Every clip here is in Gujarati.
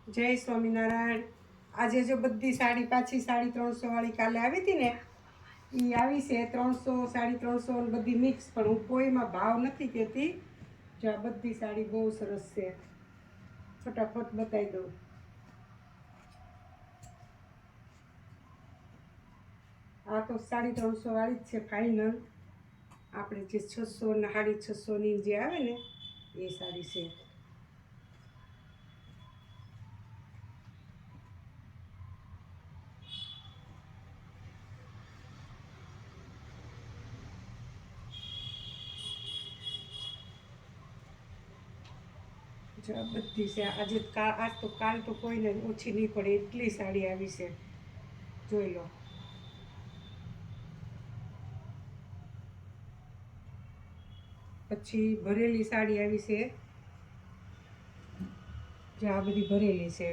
જય સ્વામિનારાયણ। આજે જો બધી સાડી પાછી 350 વાળી કાલે આવી હતી ને, એ આવી છે 300 350 બધી મિક્સ, પણ હું કોઈમાં ભાવ નથી કહેતી। જો આ બધી સાડી બહુ સરસ છે, ફટાફટ બતાવી દઉં। આ તો 350 વાળી જ છે ફાઇનલ। આપણે જે 600 ને 650 જે આવે ને એ સાડી છે। જો આ બધી છે આજે આજ તો કાલ તો કોઈને ઓછી નહીં પડે એટલી સાડી આવી છે, જોઈ લો। પછી ભરેલી સાડી આવી છે, જો આ બધી ભરેલી છે।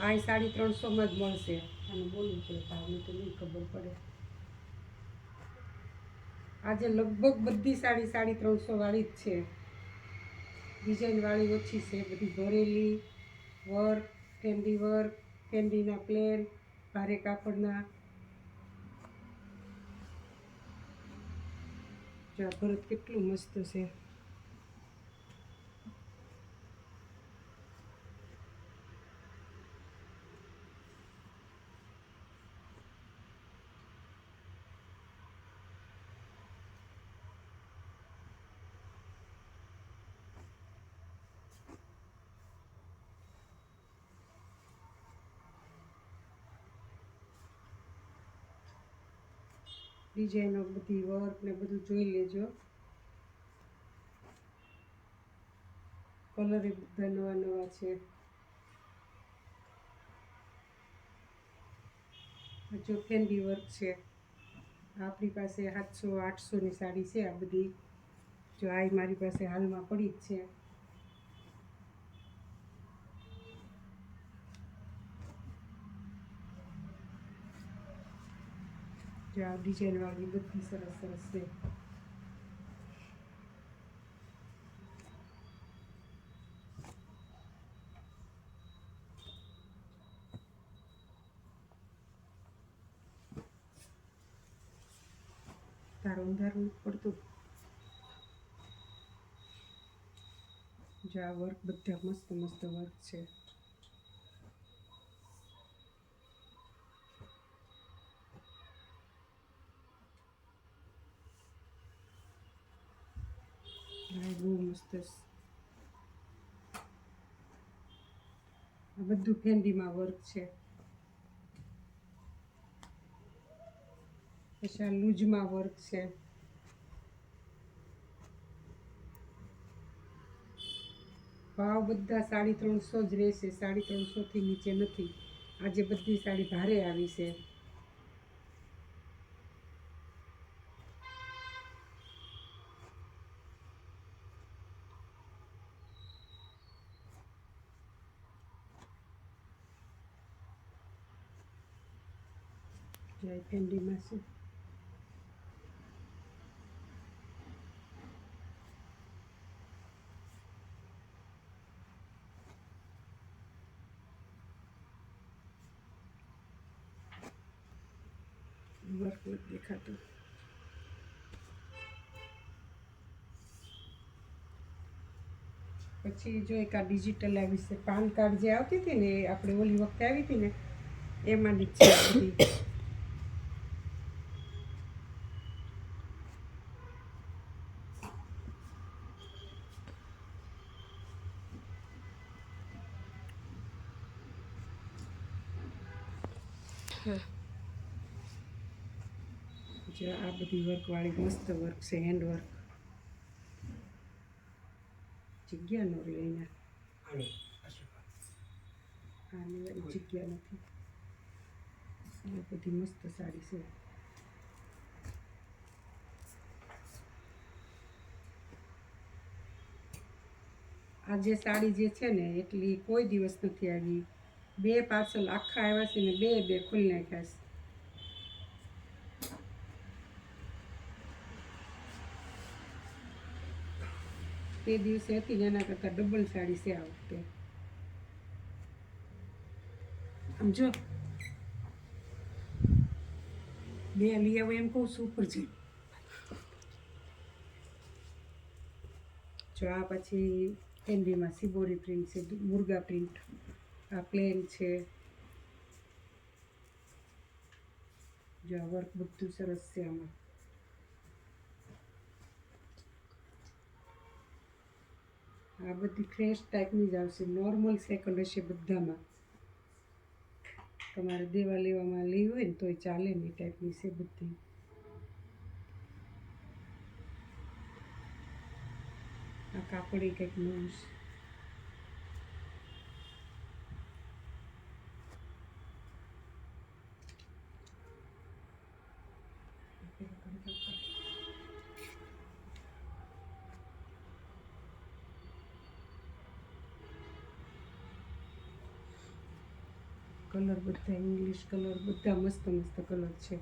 આ 350 જ મળશે, અને બોલું પડે ભાવની તો નહીં ખબર પડે। આજે લગભગ બધી સાડી 350 વાળી જ છે, ડિઝાઇન વાળી ઓછી છે, બધી ભરેલી વર્ક, કેન્ડી વર્ક, કેન્ડીના પ્લેન, ભારે કાપડના। જો આ ભરત કેટલું મસ્ત છે। ડિઝાઇનો બધી વર્ક ને બધું જોઈ લેજો। કલર એ બધા નવા નવા છે। જો કેન્ડી વર્ક છે, આપણી પાસે 700 800ની સાડી છે આ બધી। જો આ મારી પાસે હાલમાં પડી જ છે। જો આ ડિઝાઇન વાળી બધી સરસ સરસ છે। તારો અંધારું પડતું। જો આ વર્ક બધા મસ્ત મસ્ત વર્ક છે। બહુ મસ્ત છે। આ બધું કેન્ડીમાં વર્ક છે। પછી આ લૂઝમાં વર્ક છે। ભાવ બધા 350 જ રહેશે, 350થી નીચે નથી। આજે બધી સાડી ભારે આવી છે। જય કેન્ડીમાં છે। વર્ક નથી દેખાતું। પછી જો એક આ ડિજિટલ આવી છે, પાન કાર્ડ જે આવતી હતી ને, એ આપણે ઓલી વખતે આવી હતી ને એમાંની જ છે આ બધી। જો આ બધી વર્કવાળી મસ્ત વર્ક છે, હેન્ડ વર્ક। જગ્યા નો લઈને આની જગ્યા નથી। આ બધી મસ્ત સાડી છે। આ જે સાડી જે છે ને એટલી કોઈ દિવસ નથી આવી। 2 પાર્સલ આખા આવ્યા છે ને 2 ખોલી નાખ્યા છે। તે દિવસે હતી ને એના કરતાં ડબલ સાડી છે આ વખતે. આમ જો બે લઈ આવો એમ કહું સુપર છે. જો આ પછી કેન્ડીમાં સિબોરી પ્રિન્ટ છે, મુર્ગા પ્રિન્ટ. આ પ્લેન છે. જો આ વર્ક બધું સરસ છે આમાં. આ બધી ફ્રેશ ટાઈપની જ આવશે, નોર્મલ સેકન્ડ હશે બધામાં. તમારે દેવા લેવામાં લઈ હોય ને તોય ચાલે ને એ ટાઈપની છે બધી. આ કાપડી કંઈક નવું છે. કલર બધા ઇંગ્લિશ કલર, બધા મસ્ત મસ્ત કલર છે.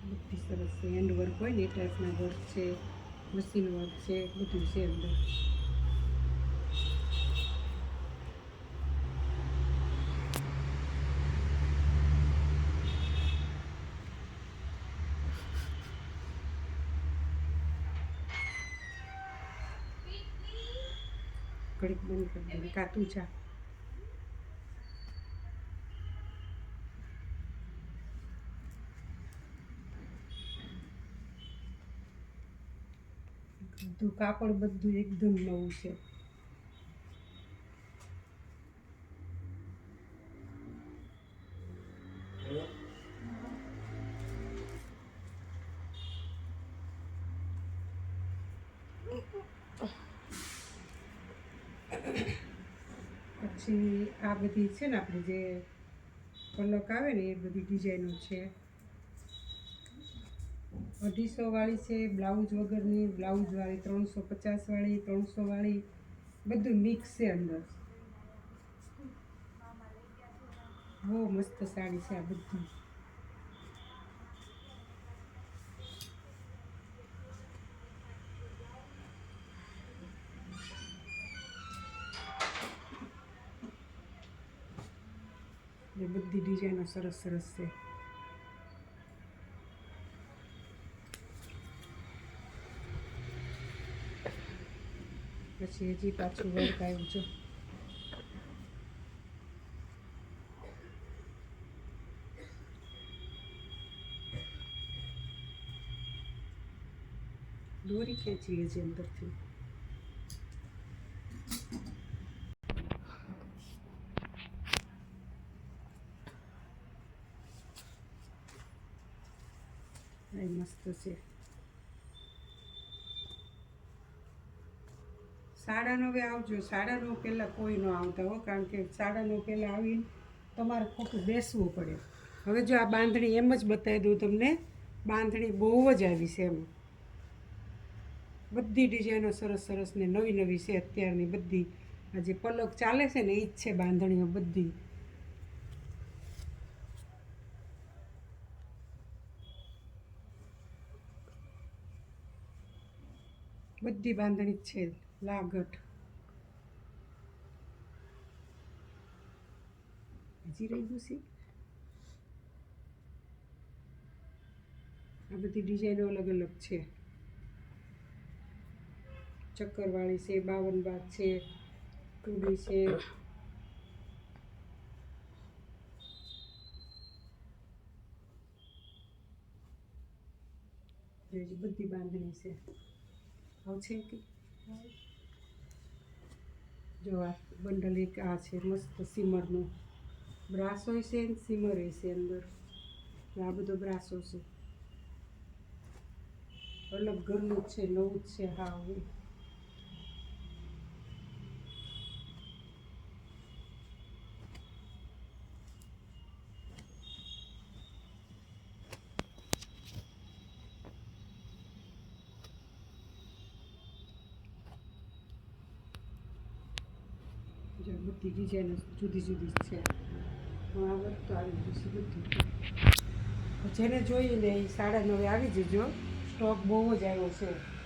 બધી સરસ છે. હેન્ડ વર્ક હોય ને એ ટાઈપના વર્ક છે, મશીન વર્ક છે, બધું છે અંદર. ઘડીક બંધ કરી દે કાતું ચા. બધું કાપડ બધું એકદમ નવું છે. પછી આ બધી છે ને આપણે જે પલક આવે ને એ બધી ડિઝાઇનો છે. 250 વાળી છે, બ્લાઉઝ વગરની, બ્લાઉઝ વાળી, 350 વાળી, 300 વાળી, બધું મિક્સ છે અંદર. બહુ મસ્ત સાડી છે આ બધી. એ બધી ડિઝાઇનો સરસ સરસ છે. પછી હજી પાછું વર્ક આવ્યું છે. દોરી ખેંચી લે છે અંદરથી. એ મસ્ત છે. 9:30 આવજો. 9:30 પહેલાં કોઈ ન આવતા હો, કારણ કે 9:30 પહેલાં આવીને તમારે ખોટું બેસવું પડે. હવે જો આ બાંધણી એમ જ બતાવી દઉં તમને. બાંધણી બહુ જ આવી છે એમ. બધી ડિઝાઇનો સરસ સરસ ને નવી નવી છે અત્યારની બધી. આ જે પલક ચાલે છે ને એ જ છે બાંધણીઓ બધી. બધી બાંધણી જ છે. લાગટ હજી રહી ગયું છે. આ બધી ડિઝાઇનો અલગ અલગ છે. ચક્કરવાળી છે, 52 બાગ છે, ટૂડી છે. બધી બાંધણી છે. આવશે કે જો આ બંડલ એક આ છે મસ્ત સિમરનું. બ્રાસો છે ને સિમર છે અંદર. આ બધો બ્રાસો છે. અલગ ઘરનું જ છે, નવું જ છે. હા જો બધી ડિઝાઇન જુદી જુદી છે. આ વર્ક તો આવી ગયું છે બધું. જેને જોઈએ ને એ 9:30 આવી જજો. સ્ટોક બહુ જ આવ્યો છે.